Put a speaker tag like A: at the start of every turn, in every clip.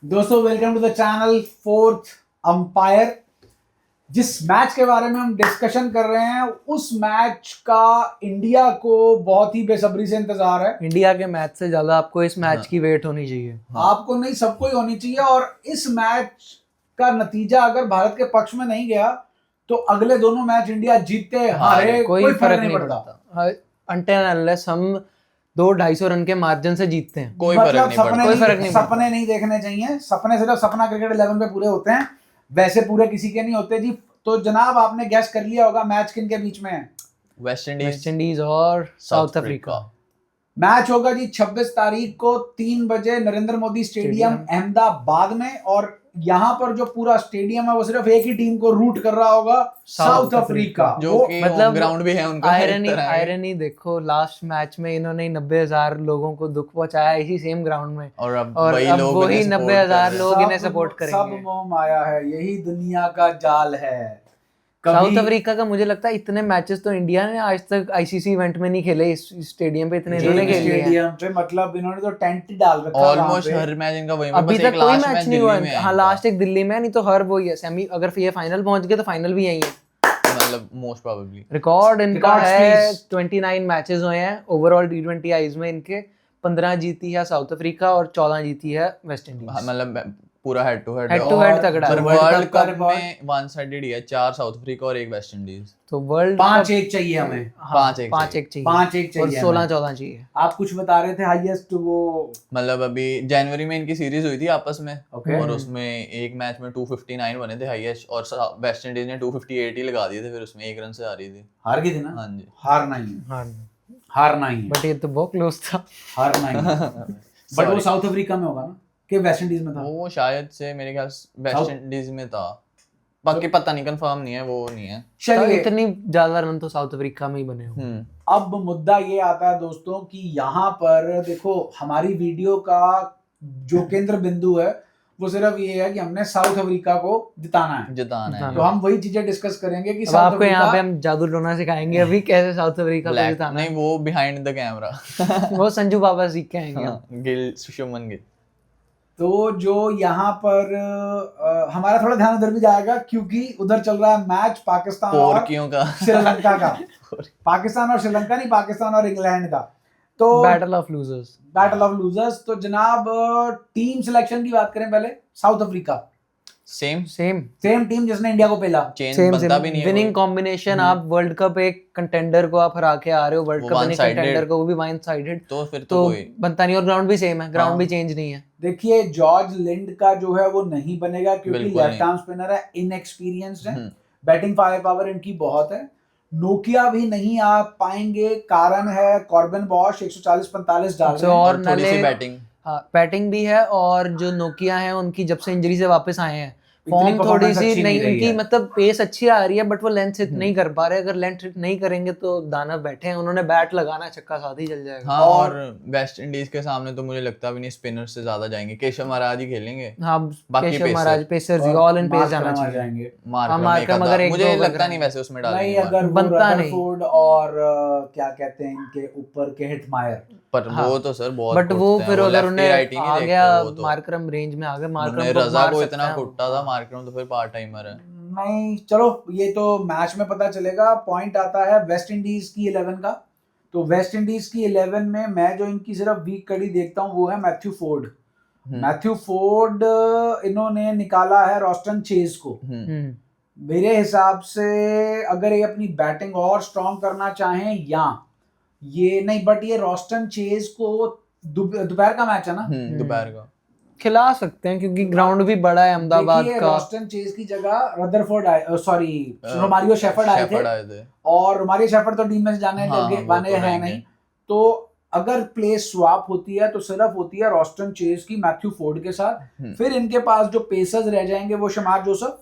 A: दोस्तों welcome to the channel fourth umpire. जिस match के बारे में हम डिस्कशन कर रहे हैं उस मैच का इंडिया को बहुत ही बेसब्री से इंतजार है।
B: इंडिया के मैच से ज्यादा आपको इस मैच की वेट होनी चाहिए।
A: आपको नहीं, सबको ही होनी चाहिए। और इस मैच का नतीजा अगर भारत के पक्ष में नहीं गया तो अगले दोनों मैच इंडिया जीते हारे कोई फर्क नहीं पड़ता।
B: अनटिल अनलेस हम 200-250 रन के मार्जिन से जीतते हैं,
A: कोई फर्क नहीं। सपने नहीं देखने चाहिए। सपने सिर्फ सपना क्रिकेट 11 पे पूरे होते हैं, वैसे पूरे किसी के नहीं होते जी। तो जनाब आपने गैस कर लिया होगा मैच किन के बीच में है?
B: वेस्ट इंडीज और साउथ अफ्रीका।
A: मैच होगा जी 26 तारीख को 3 बजे नरेंद्र मोदी स्टेडियम अहमदाबाद में। और यहाँ पर जो पूरा स्टेडियम है वो सिर्फ एक ही टीम को रूट कर रहा होगा, साउथ अफ्रीका,
C: जो कि मतलब ग्राउंड भी है उनका।
B: आयरनी देखो, लास्ट मैच में इन्होंने 90,000 लोगों को दुख पहुंचाया इसी सेम ग्राउंड में, और अब वही 90,000 लोग इन्हें सपोर्ट करेंगे।
A: सब मोह माया है, यही दुनिया का जाल है।
B: साउथ अफ्रीका का मुझे लगता है इतने मैचेस तो इंडिया ने आज तक आईसीसी इवेंट में नहीं खेले। इस स्टेडियम पे इतने इन्होंने खेले हैं।
A: स्टेडियम पे मतलब इन्होंने तो टेंट ही डाल रखा है
C: ऑलमोस्ट हर मैच इनका वही।
B: अभी तक कोई मैच नहीं हुआ। हाँ, लास्ट एक दिल्ली में, नहीं तो हर वो ही है सेमी। अगर ये फाइनल पहुंच गए तो फाइनल भी यही है,
C: मतलब मोस्ट प्रोबेबली।
B: रिकॉर्ड इनका है 29 मैचेस हुए हैं ओवरऑल T20 आईज में। इनके 15 जीती है साउथ अफ्रीका और 14 जीती है वेस्ट इंडीज।
C: मतलब पूरा हेड टू हेड
B: तगड़ा है।
C: वर्ल्ड कप में वन साइडेड ही है, 4 साउथ अफ्रीका और 1 वेस्ट इंडीज।
B: तो वर्ल्ड
A: 5-1 चाहिए हमें।
C: 5-1
B: चाहिए
A: और
B: 16-14 चाहिए।
A: आप कुछ बता रहे थे हाईएस्ट वो,
C: मतलब अभी जनवरी में इनकी सीरीज हुई थी आपस में। और उसमें एक मैच में 259 बने थे हाईएस्ट, और वेस्ट इंडीज ने 258 ही लगा दिए थे। फिर उसमें 1 रन से हारी थी।
A: हार गई थी ना?
C: हाँ जी,
A: हारना ही।
B: बट ये तो बहुत क्लोज था।
A: हारना ही। बट वो साउथ अफ्रीका में होगा ना कि वेस्ट इंडीज में था?
C: वो शायद से मेरे ख्याल वेस्ट इंडीज में था, बाकी पता नहीं, कंफर्म नहीं है, वो नहीं है।
B: चलिए, इतनी ज्यादा रन तो साउथ अफ्रीका में ही बने हो।
A: अब मुद्दा ये आता है दोस्तों कि यहाँ पर देखो, हमारी वीडियो का जो केंद्र बिंदु है वो सिर्फ ये है कि हमने साउथ अफ्रीका को जिताना है। तो हम वही चीजें डिस्कस करेंगे कि साउथ
B: आपको यहाँ पे हम जादू टोना सिखाएंगे अभी कैसे साउथ अफ्रीका को जिताना है।
C: नहीं, वो बिहाइंड द कैमरा
B: वो संजू बाबा सीख के आएंगे।
C: गिल, शुभमन गिल।
A: तो जो यहाँ पर हमारा थोड़ा ध्यान उधर भी जाएगा क्योंकि उधर चल रहा है मैच पाकिस्तान और श्रीलंका का। पाकिस्तान और श्रीलंका नहीं, पाकिस्तान और इंग्लैंड का। तो
B: बैटल ऑफ लूजर्स। तो जनाब टीम सिलेक्शन की बात करें पहले। साउथ अफ्रीका
C: सेम
A: टीम जिसने इंडिया को पहला
C: बनता भी नहीं है।
B: Winning combination. आप वर्ल्ड कप एक कंटेंडर को आप हरा के आ रहे हो, वर्ल्ड कप में कंटेंडर को, वो भी वन साइडेड,
C: तो फिर
B: तो बनता नहीं। और ग्राउंड भी सेम है, ग्राउंड भी चेंज नहीं है।
A: देखिए जॉर्ज लिंड का जो है वो नहीं बनेगा क्योंकि लेफ्ट आर्म स्पिनर है, इनएक्सपीरियंस्ड है। बैटिंग फायर पावर इनकी बहुत है। नोकिया भी नहीं आ पाएंगे, कारण है कॉर्बिन बॉश 140-45 डाल रहे हैं
C: और थोड़ी सी बैटिंग।
B: हाँ, बैटिंग भी है। और जो नोकिया है उनकी जब से इंजरी से वापस आए हैं, फॉर्म थोड़ी सी नहीं उनकी, मतलब पेस अच्छी आ रही है बट वो लेंथ हिट नहीं कर पा रहे। अगर लेंथ हिट नहीं करेंगे तो दानव बैठे हैं, उन्होंने बैट लगाना, छक्का साथ ही चल जाएगा।
C: हाँ, और वेस्ट इंडीज के सामने तो मुझे लगता भी नहीं स्पिनर से ज्यादा जाएंगे। केशव महाराज ही खेलेंगे।
B: हाँ, Keshav Maharaj, pacers all in pace जाना चाहिए।
C: मार्करम अगर मुझे लगता नहीं वैसे उसमें डालेंगे,
A: अगर बनता नहीं। और क्या कहते हैं इनके ऊपर के हिटमायर,
C: पर वो तो सर बहुत,
B: बट वो फिर अगर उन्हें आ गया मार्करम रेंज में आ गया, मार्करम
C: रजा को इतना कुट्टा था मार्करम, तो फिर पार्ट टाइमर है।
A: नहीं, चलो ये तो मैच में पता चलेगा। पॉइंट आता है वेस्ट इंडीज की 11 का। तो वेस्ट इंडीज की 11 में मैं जो इनकी सिर्फ वीक कड़ी देखता हूँ वो है मैथ्यू फोर्ड। इन्होंने निकाला है रॉस्टन चेज को। मेरे हिसाब से अगर ये अपनी बैटिंग और स्ट्रॉन्ग करना चाहें या ये नहीं, बट ये रॉस्टन चेज को दोपहर का मैच है ना,
C: दोपहर का
B: खिला सकते हैं क्योंकि ग्राउंड भी बड़ा है अहमदाबाद का।
A: रॉस्टन चेज की जगह रदरफोर्ड आए, सॉरी रोमारियो शेफर्ड आए थे। और रोमारियो शेफर्ड तो टीम में से जाने वाले हैं नहीं। तो अगर प्लेस स्वैप होती है तो सिर्फ होती है रॉस्टन चेज की मैथ्यू फोर्ड के साथ। फिर इनके पास जो पेसर्स रह जाएंगे वो शमार जोसेफ,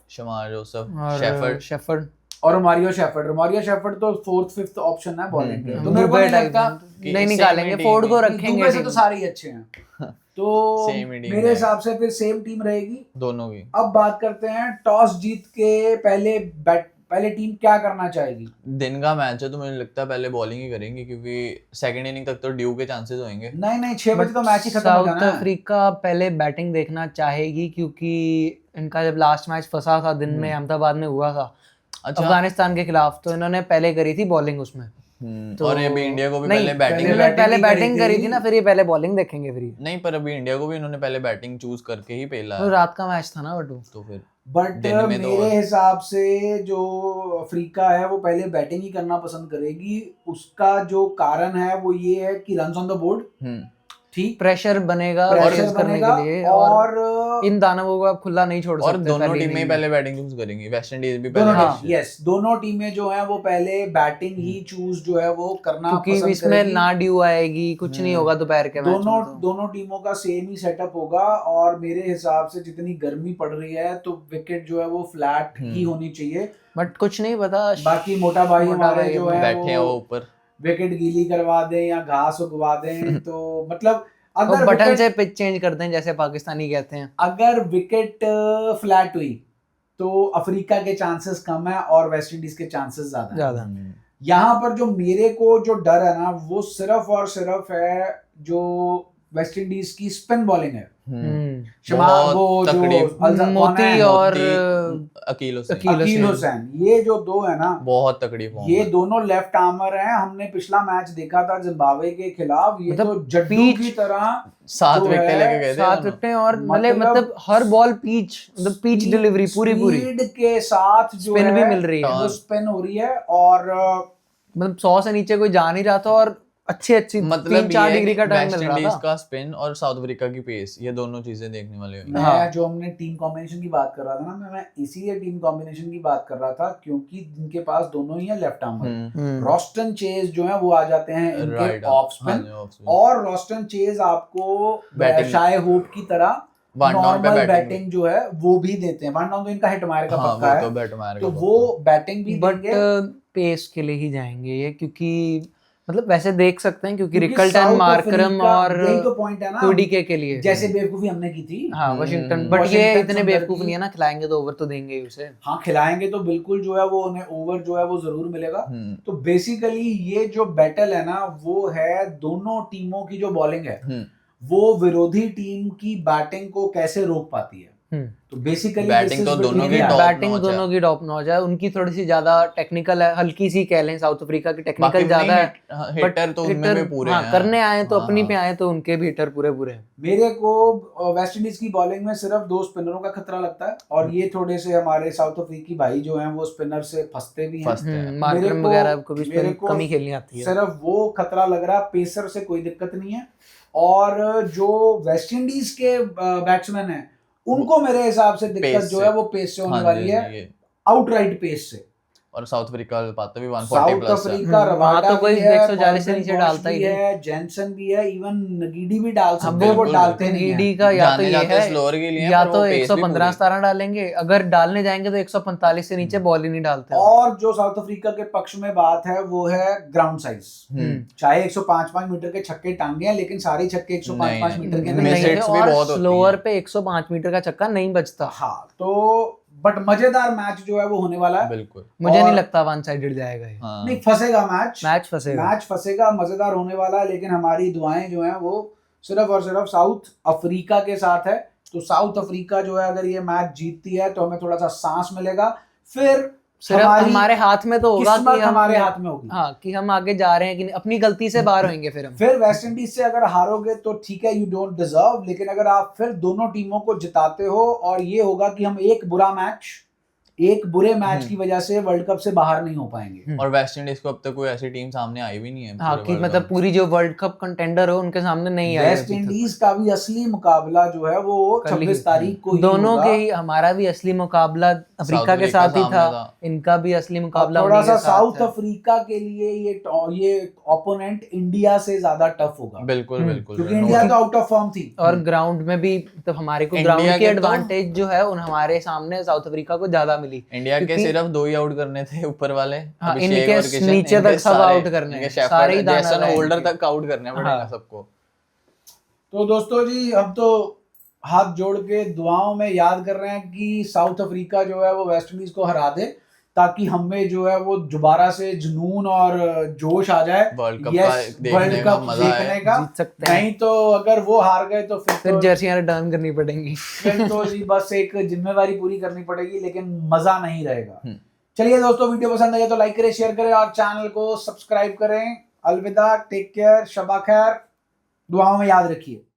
B: शेफर्ड
A: और रोमारियो शेफर्ड तो 4th-5th ऑप्शन है बॉलिंग पे। तो मेरे को नहीं लगता
B: नहीं निकालेंगे, फोर्ड को रखेंगे।
A: वैसे तो सारे ही अच्छे हैं। तो मेरे हिसाब से फिर सेम टीम रहेगी
C: दोनों की।
A: अब बात करते हैं टॉस जीत के पहले टीम क्या करना चाहेगी?
C: दिन का मैच है तो मुझे लगता है पहले बॉलिंग ही करेंगे, क्योंकि सेकंड इनिंग तक तो ड्यू के चांसेस होंगे।
A: नहीं 6 बजे तो मैच ही खत्म हो जाना है।
B: साउथ अफ्रीका पहले बैटिंग देखना चाहेगी, क्योंकि इनका जब लास्ट मैच फंसा था दिन में अहमदाबाद में हुआ था अफगानिस्तान के खिलाफ, तो इन्होंने पहले करी थी बॉलिंग उसमें।
C: तो और अभी इंडिया को भी पहले बैटिंग
B: पहले बैटिंग करी थी ना, फिर ये पहले बॉलिंग देखेंगे फिर।
C: नहीं, पर अभी इंडिया को भी इन्होंने पहले बैटिंग चूज करके ही पहला
B: तो रात का मैच था ना बटू,
C: तो फिर
A: बट मेरे हिसाब से जो अफ्रीका है वो पहले बैटिंग ही करना पसंद करेगी। उसका जो कारण है वो ये है कि रन्स ऑन द बोर्ड, ठीक,
B: प्रेशर बनेगा करने के लिए, और इन दानवों को आप खुला नहीं छोड़ सकते।
C: और दोनों टीमें पहले बैटिंग चूज करेंगी, वेस्ट इंडीज भी पहले।
A: यस, दोनों टीमें जो हैं वो पहले बैटिंग ही चूज जो है वो करना पसंद करेगी,
B: क्योंकि इसमें ना ड्यू आएगी, कुछ नहीं होगा दोपहर के मैच में।
A: दोनों टीमों का सेम ही सेटअप होगा, और मेरे हिसाब से जितनी गर्मी पड़ रही है तो विकेट जो है वो फ्लैट ही होनी चाहिए।
B: बट कुछ नहीं पता,
A: बाकी मोटा भाई हमारे जो है
C: बैठे हैं वो ऊपर,
A: विकेट गीली करवा दें या घास उगवा दें तो मतलब अगर
B: बटन से पिच चेंज कर दें जैसे पाकिस्तानी कहते हैं।
A: अगर विकेट फ्लैट हुई तो अफ्रीका के चांसेस कम है और वेस्ट इंडीज के चांसेस ज्यादा। यहाँ पर जो मेरे को जो डर है ना वो सिर्फ और सिर्फ है जो वेस्ट इंडीज की स्पिन बॉलिंग है।
B: मोती और
A: अकील हुसैन, ये जो दो है ना
C: बहुत तकड़ी फॉर्म,
A: ये दोनों लेफ्ट आर्मर हैं। हमने पिछला मैच देखा था जिम्बाब्वे के खिलाफ, ये तो जड्डू की तरह
C: 7 विकेट लेके गए थे,
B: 7 विकेट, और मतलब हर बॉल पिच डिलीवरी पूरी
A: स्पीड के साथ जो
B: स्पिन भी मिल रही है,
A: वो स्पिन हो रही है, और
B: मतलब 100 से नीचे कोई जा नहीं रहा था, और अच्छी
C: मतलब
B: 3-4 डिग्री का टाइम मिल रहा था।
C: वेस्ट इंडीज का स्पिन और साउथ अफ्रीका की पेस, ये दोनों चीजें देखने वाले हैं।
A: मैं जो हमने टीम कॉम्बिनेशन की बात कर रहा था ना, मैं इसीलिए टीम कॉम्बिनेशन की बात कर रहा था क्योंकि इनके पास दोनों ही है लेफ्ट आर्मर। रॉस्टन चेज जो है वो आ जाते हैं इनके ऑफ स्पिन, और रॉस्टन चेज आपको शाय होप की तरह नॉर्मल बैटिंग जो है वो भी देते हैं। वन डाउन तो इनका हिट मार का पक्का है, तो वो बैटिंग भी देंगे।
B: बट पेस के लिए ही जाएंगे ये, क्योंकि मतलब वैसे देख सकते हैं क्योंकि रिकल्टन, मार्करम और
A: यही तो पॉइंट है ना,
B: क्यूडीके के लिए
A: जैसे बेवकूफी हमने की थी।
B: हाँ वाशिंगटन, बट ये इतने बेवकूफ नहीं है ना, खिलाएंगे तो ओवर तो देंगे ही उसे।
A: हाँ खिलाएंगे तो बिल्कुल जो है वो उन्हें ओवर जो है वो जरूर मिलेगा। तो बेसिकली ये जो बैटल है ना वो है दोनों टीमों की जो बॉलिंग है वो विरोधी टीम की बैटिंग को कैसे रोक पाती है। तो बेसिकली
C: बैटिंग तो दोनों
B: की टॉप नॉच है। उनकी थोड़ी सी ज्यादा टेक्निकल है, हल्की सी कह लें, साउथ अफ्रीका की टेक्निकल ज्यादा है,
C: हिटर तो उनमें भी पूरे हैं।
B: करने आए तो अपनी पे आए तो उनके भी हिटर पूरे हैं।
A: मेरे को वेस्ट इंडीज की बॉलिंग में सिर्फ 2 स्पिनरों का खतरा लगता है, और ये थोड़े से हमारे साउथ अफ्रीकी भाई जो हैं वो स्पिनर से फंसते भी हैं।
B: मार्करम वगैरह को भी स्पिन कम ही खेलनी आती है,
A: सिर्फ वो खतरा लग रहा है। पेसर से कोई दिक्कत नहीं है, और जो वेस्ट इंडीज के बैट्समैन हैं उनको मेरे हिसाब से दिक्कत जो है वो पेस से होने वाली है, आउटराइट पेस से।
C: और साउथ अफ्रीका पाता भी 140
A: साउथ
C: प्लस
A: अफ्रीका रवाडा
B: तो कोई 140 से नीचे डालता ही
A: है, जेनसन भी है, इवन नगीडी भी डाल सकते हैं, वो डालते नहीं है।
B: नगीडी का या तो ये है
C: स्लोअर के लिए
B: या तो 115-17 डालेंगे, अगर डालने जाएंगे तो 145 से नीचे बॉल ही नहीं डालते।
A: और जो साउथ अफ्रीका के पक्ष में बात है वो है ग्राउंड साइज। चाहे 105 मीटर के छक्के टांगे हैं, लेकिन सारे छक्के 105 मीटर के नहीं है,
B: और स्लोअर पे 105 मीटर का छक्का नहीं बचता।
A: हाँ, तो बट मजेदार मैच जो है वो होने वाला है।
C: बिल्कुल,
B: मुझे नहीं लगता वन साइडेड जाएगा ये।
A: नहीं, फंसेगा मैच
B: फंसेगा,
A: मजेदार होने वाला है। लेकिन हमारी दुआएं जो हैं वो सिर्फ और सिर्फ साउथ अफ्रीका के साथ है। तो साउथ अफ्रीका जो है अगर ये मैच जीतती है तो हमें थोड़ा सा सांस मिलेगा, फिर
B: सिर्फ हमारे हाथ में तो होगा कि
A: हमारे हाथ में होगी,
B: हाँ, कि हम आगे जा रहे हैं कि अपनी गलती से बाहर होंगे।
A: फिर वेस्ट इंडीज से अगर हारोगे तो ठीक है, यू डोंट डिजर्व, लेकिन अगर आप फिर दोनों टीमों को जिताते हो और ये होगा कि हम एक बुरे मैच की वजह से वर्ल्ड कप से बाहर नहीं हो पाएंगे।
C: और वेस्ट इंडीज को अब तक कोई ऐसी टीम सामने आई भी नहीं है।
B: हाँ, कि मतलब पूरी जो वर्ल्ड कप कंटेंडर हो उनके सामने नहीं आई।
A: वेस्ट इंडीज का भी असली मुकाबला जो है वो 26 तारीख को
B: दोनों के ही, हमारा भी असली मुकाबला अफ्रीका के साथ ही था, इनका भी असली मुकाबला
A: थोड़ा सा साउथ अफ्रीका के लिए ये ओपोनेंट इंडिया से ज्यादा टफ होगा।
C: बिल्कुल,
A: क्योंकि इंडिया तो आउट ऑफ फॉर्म थी,
B: और ग्राउंड में भी तो हमारे को ग्राउंड की एडवांटेज जो है उन हमारे सामने साउथ अफ्रीका को ज्यादा मिली।
C: इंडिया के सिर्फ 2 ही आउट करने थे ऊपर वाले,
B: इनके नीचे तक सब आउट करने, सारे ही
C: जैसन होल्डर तक आउट करने पड़ेगा सबको।
A: तो दोस्तों जी, हम तो हाथ जोड़ के दुआओं में याद कर रहे हैं कि साउथ अफ्रीका जो है वो वेस्ट इंडीज को हरा दे, ताकि हमें जो है वो दोबारा से जुनून और जोश आ जाए
C: वर्ल्ड कप
A: वर्ल्ड कप देखने का।
B: जीत सकते हैं।
A: नहीं तो अगर वो हार गए तो
B: फिर जर्सियां रिटर्न करनी पड़ेंगी।
A: फिर तो जी बस एक जिम्मेवारी पूरी करनी पड़ेगी, लेकिन मजा नहीं रहेगा। चलिए दोस्तों, वीडियो पसंद आए तो लाइक करें, शेयर करें और चैनल को सब्सक्राइब करें। अलविदा, टेक केयर, शबा खैर, दुआओं में याद रखिए।